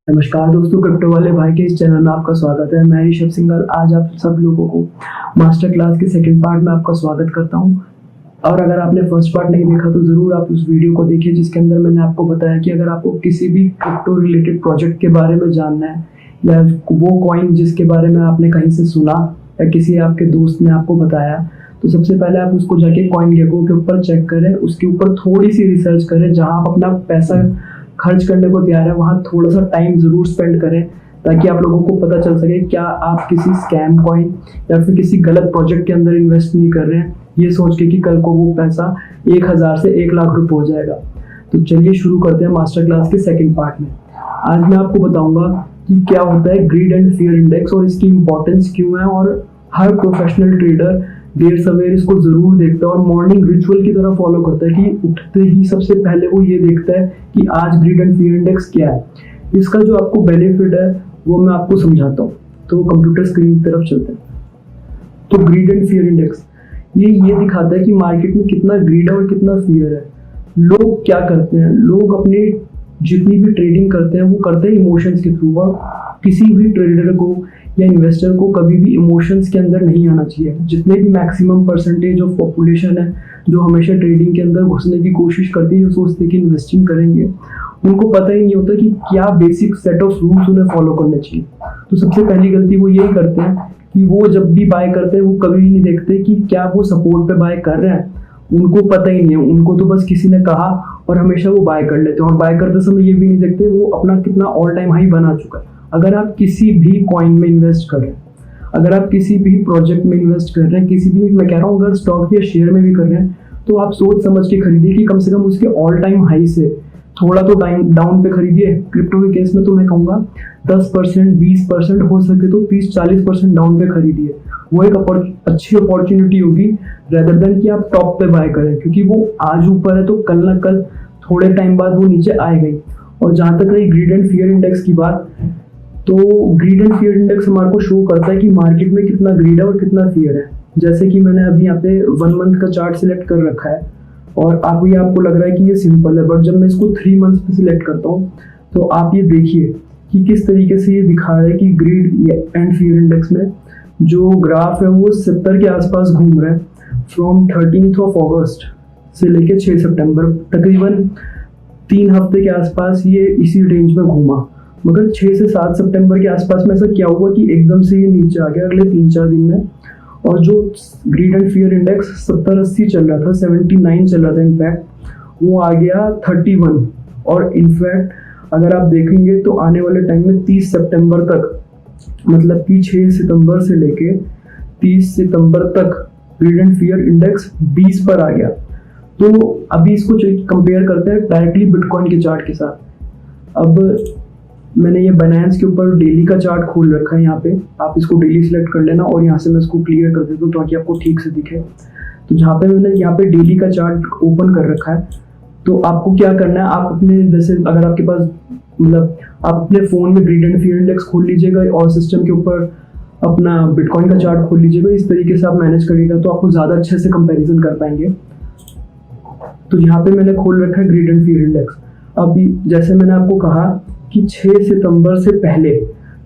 नमस्कार दोस्तों, क्रिप्टो वाले भाई के इस चैनल में आपका स्वागत है। मैं ऋषभ सिंघल आज आप सब लोगों को मास्टर क्लास के सेकंड पार्ट में आपका स्वागत करता हूं। और अगर आपने फर्स्ट पार्ट नहीं देखा तो ज़रूर आप उस वीडियो को देखिए, जिसके अंदर मैंने आपको बताया कि अगर आपको किसी भी क्रिप्टो रिलेटेड प्रोजेक्ट के बारे में जानना है या वो कॉइन जिसके बारे में आपने कहीं से सुना या किसी आपके दोस्त ने आपको बताया, तो सबसे पहले आप उसको जाके कॉइन गेको के ऊपर चेक करें, उसके ऊपर थोड़ी सी रिसर्च करें। जहाँ आप अपना पैसा खर्च करने को तैयार है वहाँ थोड़ा सा टाइम ज़रूर स्पेंड करें, ताकि आप लोगों को पता चल सके क्या आप किसी स्कैम कॉइन या फिर किसी गलत प्रोजेक्ट के अंदर इन्वेस्ट नहीं कर रहे हैं, ये सोच के कि कल को वो पैसा 1000 से 1 लाख रुपए हो जाएगा। तो चलिए शुरू करते हैं मास्टर क्लास के सेकंड पार्ट में। आज मैं आपको बताऊंगा कि क्या होता है ग्रीड एंड फियर इंडेक्स और इसकी इंपॉर्टेंस क्यों है, और हर प्रोफेशनल ट्रेडर देर सवेर इसको जरूर देखता है और मॉर्निंग रिचुअल की तरह फॉलो करता है कि उठते ही सबसे पहले वो ये देखता है कि आज ग्रीड एंड फियर इंडेक्स क्या है। इसका जो आपको बेनिफिट है वो मैं आपको समझाता हूँ। तो कंप्यूटर स्क्रीन की तरफ चलते हैं। तो ग्रीड एंड फियर इंडेक्स ये दिखाता है कि मार्केट में कितना ग्रीड है और कितना फियर है। लोग क्या करते हैं, लोग अपनी जितनी भी ट्रेडिंग करते हैं वो करते हैं इमोशंस के थ्रू, और किसी भी ट्रेडर को या इन्वेस्टर को कभी भी इमोशंस के अंदर नहीं आना चाहिए। जितने भी मैक्सिमम परसेंटेज ऑफ पॉपुलेशन है जो हमेशा ट्रेडिंग के अंदर घुसने की कोशिश करती है, जो सोचते हैं कि इन्वेस्टिंग करेंगे, उनको पता ही नहीं होता कि क्या बेसिक सेट ऑफ रूल्स उन्हें फॉलो करने चाहिए। तो सबसे पहली गलती वो यही करते हैं कि वो जब भी बाय करते हैं वो कभी भी नहीं देखते कि क्या वो सपोर्ट पे बाय कर रहे हैं। उनको पता ही नहीं है, उनको तो बस किसी ने कहा और हमेशा वो बाय कर लेते हैं। और बाय करते समय ये भी नहीं देखते वो अपना कितना ऑल टाइम हाई बना चुका है। अगर आप किसी भी कॉइन में इन्वेस्ट कर रहे हैं, अगर आप किसी भी प्रोजेक्ट में इन्वेस्ट कर रहे हैं, किसी भी, मैं कह रहा हूँ अगर स्टॉक या शेयर में भी कर रहे हैं, तो आप सोच समझ के खरीदिए कि कम से कम उसके ऑल टाइम हाई से थोड़ा तो डाउन पे खरीदिए। क्रिप्टो के केस में तो मैं कहूँगा 10%, 20%, हो सके तो 30-40% डाउन पे खरीदिए। वो एक अच्छी अपॉर्चुनिटी होगी रेदर देन कि आप टॉप पे बाय करें, क्योंकि वो आज ऊपर है तो कल ना कल थोड़े टाइम बाद वो नीचे आएगा ही। और जहाँ तक रही ग्रीड एंड फियर इंडेक्स की बात, तो ग्रीड एंड फियर इंडेक्स हमारे को शो करता है कि मार्केट में कितना ग्रीड है और कितना फियर है। जैसे कि मैंने अभी यहाँ पे 1 मंथ का चार्ट सिलेक्ट कर रखा है और आपको लग रहा है कि ये सिंपल है, बट जब मैं इसको 3 मंथ पे सिलेक्ट करता हूँ तो आप ये देखिए कि किस तरीके से ये दिखा रहा है कि ग्रीड एंड फियर इंडेक्स में जो ग्राफ है वो 70 के आसपास घूम रहा है। फ्रॉम 13th of August से लेके 6 सितंबर तकरीबन 3 हफ्ते के आसपास ये इसी रेंज में घूमा। मगर 6 से 7 सितंबर के आसपास में ऐसा क्या हुआ कि एकदम से ये नीचे आ गया अगले 3-4 दिन में। और जो ग्रीड एंड फियर इंडेक्स 70-80 चल रहा था, 79 चल रहा था इनफैक्ट, वो आ गया 31। और इनफैक्ट अगर आप देखेंगे तो आने वाले टाइम में 30 सितंबर तक, मतलब कि 6 सितंबर से लेके 30 सितंबर तक ग्रीड एंड फियर इंडेक्स 20 पर आ गया। तो अभी इसको कंपेयर करते हैं डायरेक्टली बिटकॉइन के चार्ट के साथ। अब मैंने ये बाइनेंस के ऊपर डेली का चार्ट खोल रखा है, यहाँ पे आप इसको डेली सिलेक्ट कर लेना और यहाँ से मैं इसको क्लियर कर देता हूँ ताकि आपको ठीक से दिखे। तो जहाँ पे मैंने यहाँ पे डेली का चार्ट ओपन कर रखा है, तो आपको क्या करना है, आप अपने जैसे अगर आपके पास मतलब आप अपने फ़ोन में ग्रीड एंड फियर इंडेक्स खोल लीजिएगा और सिस्टम के ऊपर अपना बिटकॉइन का चार्ट खोल लीजिएगा। इस तरीके से आप मैनेज करिएगा तो आपको ज़्यादा अच्छे से कंपेरिजन कर पाएंगे। तो यहाँ पे मैंने खोल रखा है ग्रीड एंड फियर इंडेक्स। अभी जैसे मैंने आपको कहा कि 6 सितंबर से पहले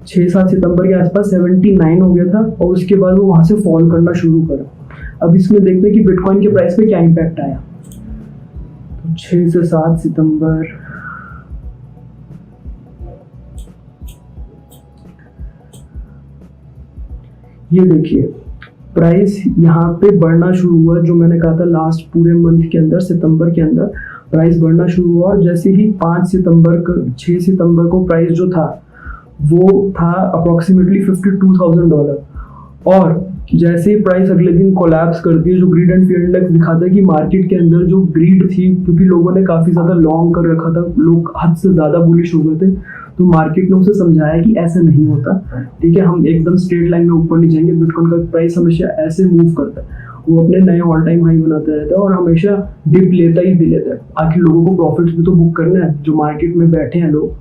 6-7 सितंबर के आसपास 79 हो गया था और उसके बाद वो वहाँ से फॉल करना शुरू करा। अब इसमें देखते हैं कि बिटकॉइन के प्राइस पे क्या इम्पैक्ट आया। तो 6 से 7 सितंबर, ये देखिए प्राइस यहाँ पे बढ़ना शुरू हुआ। जो मैंने कहा था लास्ट पूरे मंथ के अंदर, सितंबर के अंदर प्राइस बढ़ना शुरू हुआ। और जैसे ही 6 सितंबर को प्राइस जो था वो था अप्रोक्सीमेटली $52,000। और जैसे ही प्राइस अगले दिन कोलैप्स करती है, जो ग्रीड एंड फियर इंडेक्स दिखाता है कि मार्केट के अंदर जो ग्रीड थी, क्योंकि लोगों ने काफ़ी ज़्यादा लॉन्ग कर रखा था, लोग हद से ज़्यादा बुलिश हो गए थे, तो मार्केट ने उसे समझाया कि ऐसा नहीं होता, ठीक है, हम एकदम स्ट्रेट लाइन में ऊपर नहीं जाएंगे। बिटकॉइन का प्राइस हमेशा ऐसे मूव करता है, वो अपने नए ऑल टाइम हाई बनाता रहता है और हमेशा डिप लेता ही लेता है। आखिर लोगों को प्रॉफिट्स भी तो बुक करना है, जो मार्केट में बैठे हैं लोग,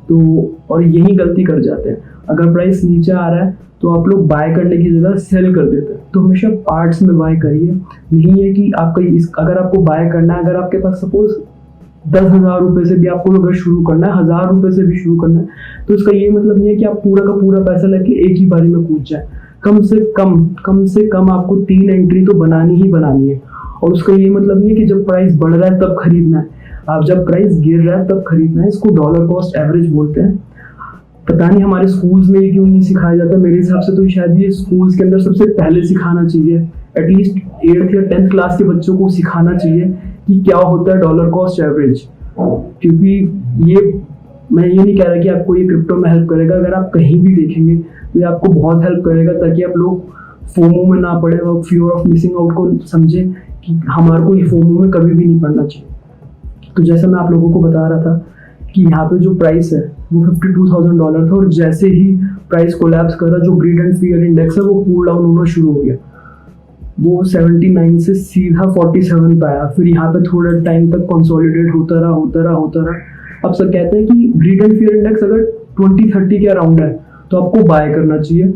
तो और यही गलती कर जाते हैं। अगर प्राइस नीचे आ रहा है तो आप लोग बाय करने की जगह सेल कर देते हैं। तो हमेशा पार्ट्स में बाय करिए। नहीं है कि आपका अगर आपको बाय करना है, अगर आपके पास सपोज 10,000 रुपए से भी आपको अगर शुरू करना है, 1,000 रुपए से भी शुरू करना है, तो इसका ये मतलब नहीं है कि आप पूरा का पूरा पैसा लेके एक ही बारी में कूद जाए। कम से कम आपको 3 एंट्री तो बनानी ही बनानी है। और उसका ये मतलब नहीं है कि जब प्राइस बढ़ रहा है तब खरीदना है, आप जब प्राइस गिर रहा है तब खरीदना है। इसको डॉलर कॉस्ट एवरेज बोलते हैं। पता नहीं हमारे स्कूल्स में ये क्यों नहीं सिखाया जाता। मेरे हिसाब से तो शायद ये स्कूल्स के अंदर सबसे पहले सिखाना चाहिए, एटलीस्ट 8th या 10th क्लास के बच्चों को सिखाना चाहिए कि क्या होता है डॉलर कॉस्ट एवरेज। क्योंकि ये, मैं ये नहीं कह रहा कि आपको ये क्रिप्टो में हेल्प करेगा, अगर आप कहीं भी देखेंगे तो ये आपको बहुत हेल्प करेगा, ताकि आप लोग फोमो में ना पड़े और फियर ऑफ मिसिंग आउट को समझे कि हमारे को ये फोमो में कभी भी नहीं पड़ना चाहिए। तो जैसा मैं आप लोगों को बता रहा था कि यहाँ पे जो प्राइस है वो $52,000 था, और जैसे ही प्राइस कोलैप्स कर रहा, जो ग्रीड एंड फियर इंडेक्स है वो कूल डाउन होना शुरू हो गया। वो 79 से सीधा 47 पे आया। फिर यहाँ पे थोड़ा टाइम तक कंसोलिडेट होता रहा। अब सर कहते हैं कि ग्रीड एंड फियर इंडेक्स अगर 20-30 के अराउंड है तो आपको बाय करना चाहिए,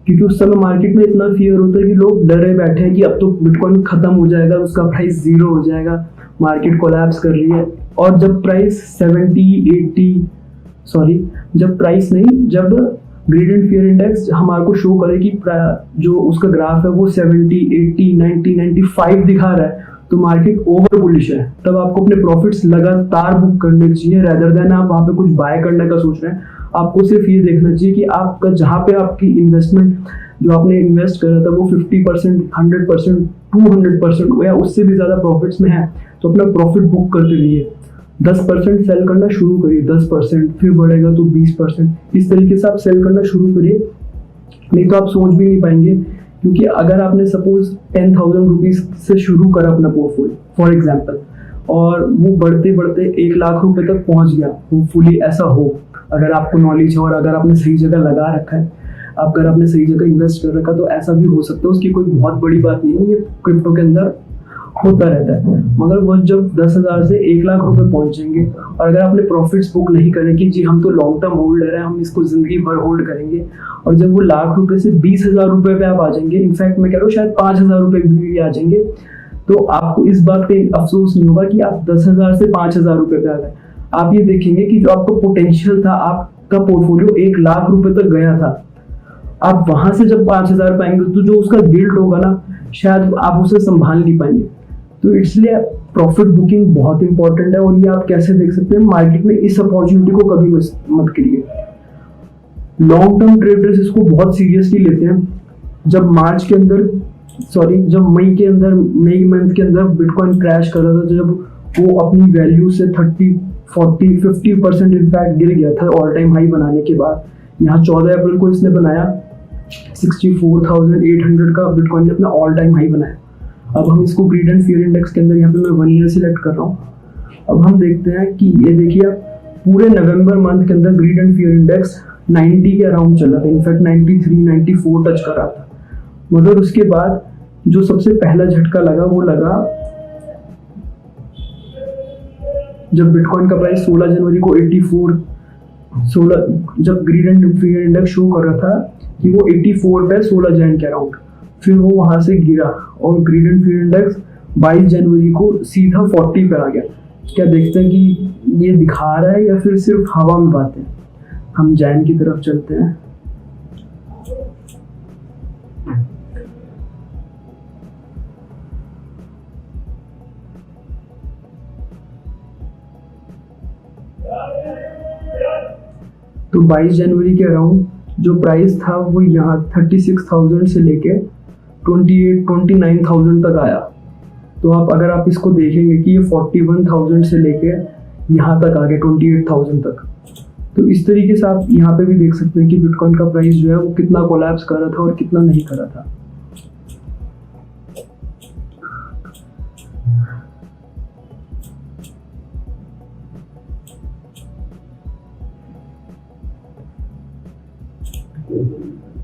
क्योंकि उस समय मार्केट में इतना फियर होता है कि लोग डरे बैठे हैं कि अब तो बिटकॉइन खत्म हो जाएगा, उसका प्राइस 0 हो जाएगा, मार्केट कोलैप्स कर रही है। और जब प्राइस जब ग्रीड एंड फियर इंडेक्स हमारे को शो करे कि जो उसका ग्राफ है वो 70, 80, 90, 95 दिखा रहा है, तो मार्केट ओवर बुलिश है, तब आपको अपने प्रॉफिट्स लगातार बुक करने चाहिए, रेदर देन आप वहाँ पे कुछ बाय करने का सोच रहे हैं। आपको सिर्फ ये देखना चाहिए कि आपका जहाँ पे आपकी इन्वेस्टमेंट जो आपने इन्वेस्ट करा था वो 50%, 100%, 200% या उससे भी ज़्यादा प्रॉफिट्स में है, तो अपना प्रॉफिट बुक करते रहिए। 10% सेल करना शुरू करिए, 10%, फिर बढ़ेगा तो 20%, इस तरीके से आप सेल करना शुरू करिए। नहीं तो आप सोच भी नहीं पाएंगे, क्योंकि अगर आपने सपोज 10,000 रुपीज़ से शुरू करा अपना पोर्टफोलियो फॉर एग्जाम्पल, और वो बढ़ते बढ़ते 1 लाख रुपए तक पहुंच गया, होपफुली ऐसा हो, अगर आपको नॉलेज है और अगर आपने सही जगह लगा रखा है, अगर आपने सही जगह इन्वेस्ट कर रखा, तो ऐसा भी हो सकता है। उसकी कोई बहुत बड़ी बात नहीं है, ये क्रिप्टो के अंदर होता रहता है। मगर वो जब 10,000 से 1 लाख रुपए पहुंचेंगे, और अगर आपने प्रॉफिट्स बुक नहीं करे कि जी हम तो लॉन्ग टर्म होल्डर है, हम इसको जिंदगी भर होल्ड करेंगे, और जब वो लाख रुपए से 20,000 रुपए पे आप आ जाएंगे, इनफैक्ट मैं कह रहा हूँ शायद 5,000 रुपए भी आ जाएंगे, तो आपको इस बात पे अफसोस नहीं होगा कि आप 10,000 से 5,000 रुपए पे आ गए। आप ये देखेंगे कि जो आपका पोटेंशियल था, आपका पोर्टफोलियो 1 लाख रुपए तक गया था, आप वहां से जब 5,000 पाएंगे तो जो उसका गिल्ट होगा ना, शायद आप उसे संभाल नहीं पाएंगे। तो इसलिए प्रॉफिट बुकिंग बहुत इंपॉर्टेंट है, और ये आप कैसे देख सकते हैं मार्केट में, इस अपॉर्चुनिटी को कभी मत करिए। लॉन्ग टर्म ट्रेडर्स इसको बहुत सीरियसली लेते हैं। जब मई मंथ के अंदर बिटकॉइन क्रैश कर रहा था, जब वो अपनी वैल्यू से 30, 40, 50% इनफैक्ट गिर गया था ऑल टाइम हाई बनाने के बाद, यहाँ 14 अप्रैल को इसने बनाया 64,800 का बिटकॉइन ने अपना ऑल टाइम हाई बनाया। अब हम इसको ग्रीड एंड फियर इंडेक्स के अंदर यहाँ पे मैं 1 ईयर सिलेक्ट कर रहा हूँ। अब हम देखते हैं कि ये देखिए आप पूरे नवंबर मंथ के अंदर ग्रीड एंड फियर इंडेक्स 90 के अराउंड चला था, इनफैक्ट 93, 94 टच कर रहा था। मगर उसके बाद जो सबसे पहला झटका लगा वो लगा जब बिटकॉइन का प्राइस 16 जनवरी को 16 जब grid and fear index show कर रहा था कि वो 84 पे 16 जन के अराउंड, फिर वो वहां से गिरा और ग्रीड एंड फियर इंडेक्स 22 जनवरी को सीधा 40 पे आ गया। क्या देखते हैं कि ये दिखा रहा है या फिर सिर्फ हवा में बातें। हम जैन की तरफ चलते हैं। तो 22 जनवरी के अराउंड जो प्राइस था वो यहाँ 36,000 से लेके 29,000 तक आया। तो अगर आप इसको देखेंगे कि ये 41,000 से लेके यहाँ तक आ गया 28,000 तक। तो इस तरीके से आप यहाँ पे भी देख सकते हैं कि बिटकॉइन का प्राइस जो है वो कितना कोलैप्स कर रहा था और कितना नहीं कर रहा था।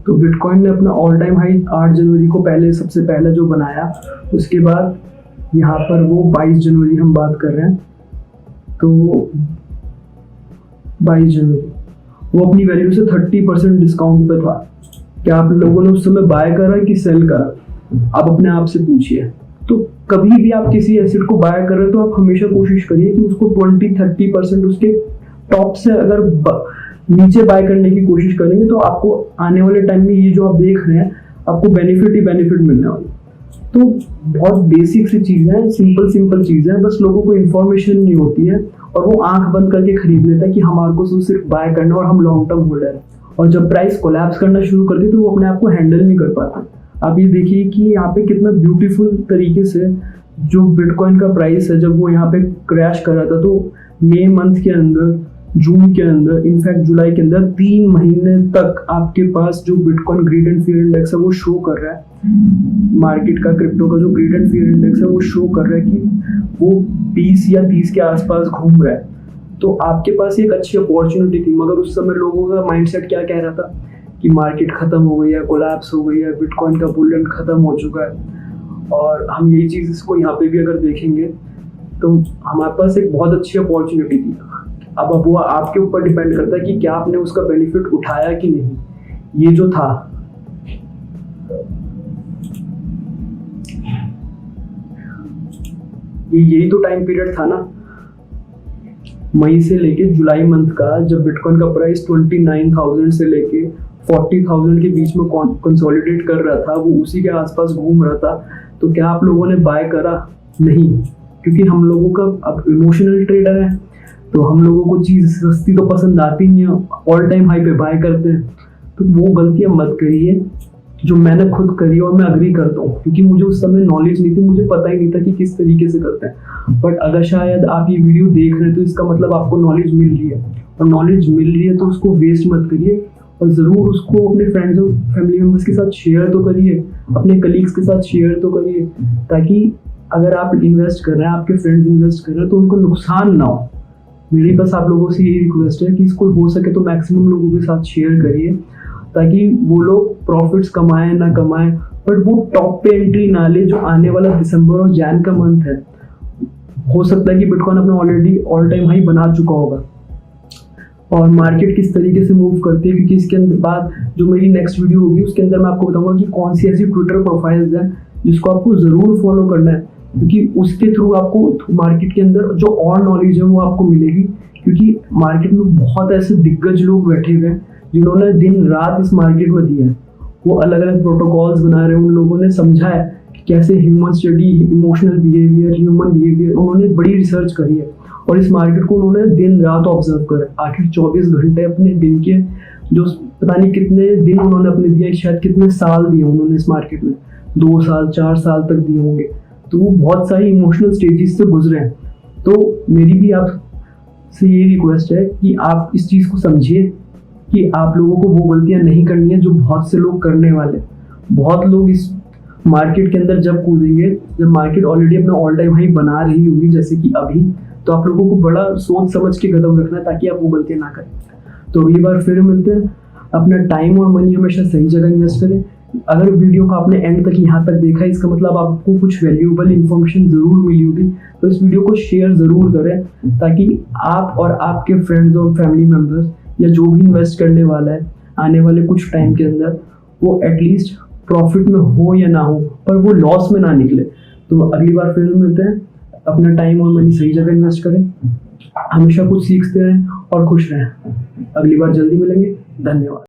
तो बिटकॉइन ने अपना ऑल टाइम हाई 8 जनवरी को सबसे पहले जो बनाया, उसके बाद यहाँ पर वो 22 जनवरी हम बात कर रहे हैं, तो 22 जनवरी वो अपनी वैल्यू से 30% डिस्काउंट पे था। क्या आप लोगों ने उस समय बाय करा कि सेल करा? आप अपने आप से पूछिए। तो कभी भी आप किसी एसेट को बाय कर रहे हो तो आप हमेशा कोशिश करिए कि उसको 20-30% उसके टॉप से अगर नीचे बाय करने की कोशिश करेंगे तो आपको आने वाले टाइम में ये जो आप देख रहे हैं आपको बेनिफिट ही बेनिफिट मिलने वाला। तो बहुत बेसिक सी चीज़ें हैं, सिंपल चीज़ें हैं, बस लोगों को इन्फॉर्मेशन नहीं होती है और वो आंख बंद करके खरीद लेता है कि हमारे को सिर्फ बाय करना और हम लॉन्ग टर्म होल्डर है। और जब प्राइस कोलैप्स करना शुरू करती है तो वो अपने आप को हैंडल नहीं कर पाता। आप ये देखिए कि यहाँ पे कितना ब्यूटीफुल तरीके से जो बिटकॉइन का प्राइस है जब वो यहाँ पे क्रैश कर रहा था तो मई मंथ के अंदर, जून के अंदर, इनफैक्ट जुलाई के अंदर 3 महीने तक आपके पास जो bitcoin grid and fear index है वो शो कर रहा है, मार्केट का क्रिप्टो का जो ग्रीड एंड फियर इंडेक्स है वो शो कर रहा है कि वो 20 या 30 के आसपास घूम रहा है। तो आपके पास एक अच्छी अपॉर्चुनिटी थी, मगर उस समय लोगों का माइंडसेट क्या कह रहा था कि मार्केट खत्म हो गई है, कोलैप्स हो गई है, बिटकॉइन का बुल रन खत्म हो चुका है। और हम यही चीज़ इसको यहाँ पे भी अगर देखेंगे तो हमारे पास एक बहुत अच्छी अपॉर्चुनिटी थी। अब वो आपके ऊपर डिपेंड करता है कि क्या आपने उसका बेनिफिट उठाया कि नहीं। ये जो था यही तो टाइम पीरियड था ना, मई से लेके जुलाई मंथ का, जब बिटकॉइन का प्राइस 29,000 से लेके 40,000 के बीच में कंसोलिडेट कर रहा था, वो उसी के आसपास घूम रहा था। तो क्या आप लोगों ने बाय करा? नहीं, क्योंकि हम लोगों का अब इमोशनल ट्रेडर है तो हम लोगों को चीज़ सस्ती तो पसंद आती नहीं है, ऑल टाइम हाई पे बाय करते हैं। तो वो गलतियाँ मत करिए जो मैंने खुद करी और मैं अग्री करता हूँ, क्योंकि मुझे उस समय नॉलेज नहीं थी, मुझे पता ही नहीं था कि किस तरीके से करते हैं। बट अगर शायद आप ये वीडियो देख रहे हैं तो इसका मतलब आपको नॉलेज मिल रही है, और नॉलेज मिल रही है तो उसको वेस्ट मत करिए और ज़रूर उसको अपने फ्रेंड्स और फैमिली मेम्बर्स के साथ शेयर तो करिए, अपने कलीग्स के साथ शेयर तो करिए, ताकि अगर आप इन्वेस्ट कर रहे हैं, आपके फ्रेंड्स इन्वेस्ट कर रहे हैं तो उनको नुकसान ना हो। मेरी बस आप लोगों से यही रिक्वेस्ट है कि इसको हो सके तो मैक्सिमम लोगों के साथ शेयर करिए, ताकि वो लोग प्रॉफिट्स कमाएं ना कमाएं, बट वो टॉप पे एंट्री ना ले जो आने वाला दिसंबर और जैन का मंथ है। हो सकता है कि बिटकॉइन अपना ऑलरेडी ऑल टाइम हाई बना चुका होगा और मार्केट किस तरीके से मूव करती है, क्योंकि इसके बाद जो मेरी नेक्स्ट वीडियो होगी उसके अंदर मैं आपको बताऊंगा कि कौन सी ऐसी ट्विटर प्रोफाइल्स हैं जिसको आपको ज़रूर फॉलो करना है, क्योंकि उसके थ्रू आपको मार्केट के अंदर जो और नॉलेज है वो आपको मिलेगी। क्योंकि मार्केट में बहुत ऐसे दिग्गज लोग बैठे हुए हैं जिन्होंने दिन रात इस मार्केट में दिया है, वो अलग अलग प्रोटोकॉल्स बना रहे हैं, उन लोगों ने समझा है कि कैसे human study, emotional behaviour, human behaviour, उन्होंने बड़ी रिसर्च करी है और इस मार्केट को उन्होंने दिन रात ऑब्जर्व करा। आखिर 24 घंटे अपने दिन के जो पता नहीं कितने दिन उन्होंने अपने दिए, शायद कितने साल दिए उन्होंने इस मार्केट में, 2 साल 4 साल तक दिए होंगे। तो वो बहुत सारी इमोशनल स्टेजेस से गुजरे हैं। तो मेरी भी आपसे ये रिक्वेस्ट है कि आप इस चीज़ को समझिए कि आप लोगों को वो गलतियां नहीं करनी है जो बहुत से लोग करने वाले। बहुत लोग इस मार्केट के अंदर जब कूदेंगे, जब मार्केट ऑलरेडी अपना ऑल टाइम हाई बना रही होगी जैसे कि अभी, तो आप लोगों को बड़ा सोच समझ के कदम रखना है ताकि आप वो गलतियां ना करें। तो अगली बार फिर मिलते हैं। अपना टाइम और मनी हमेशा सही जगह इन्वेस्ट करें। अगर वीडियो को आपने एंड तक यहाँ तक देखा, इसका मतलब आपको कुछ वैल्यूएबल इन्फॉर्मेशन ज़रूर मिली होगी, तो इस वीडियो को शेयर ज़रूर करें ताकि आप और आपके फ्रेंड्स और फैमिली मेम्बर्स या जो भी इन्वेस्ट करने वाला है आने वाले कुछ टाइम के अंदर वो एटलीस्ट प्रॉफिट में हो या ना हो, पर वो लॉस में ना निकले। तो अगली बार फिर मिलते हैं। अपना टाइम और मनी सही जगह इन्वेस्ट करें, हमेशा कुछ सीखते रहें और खुश रहें। अगली बार जल्दी मिलेंगे। धन्यवाद।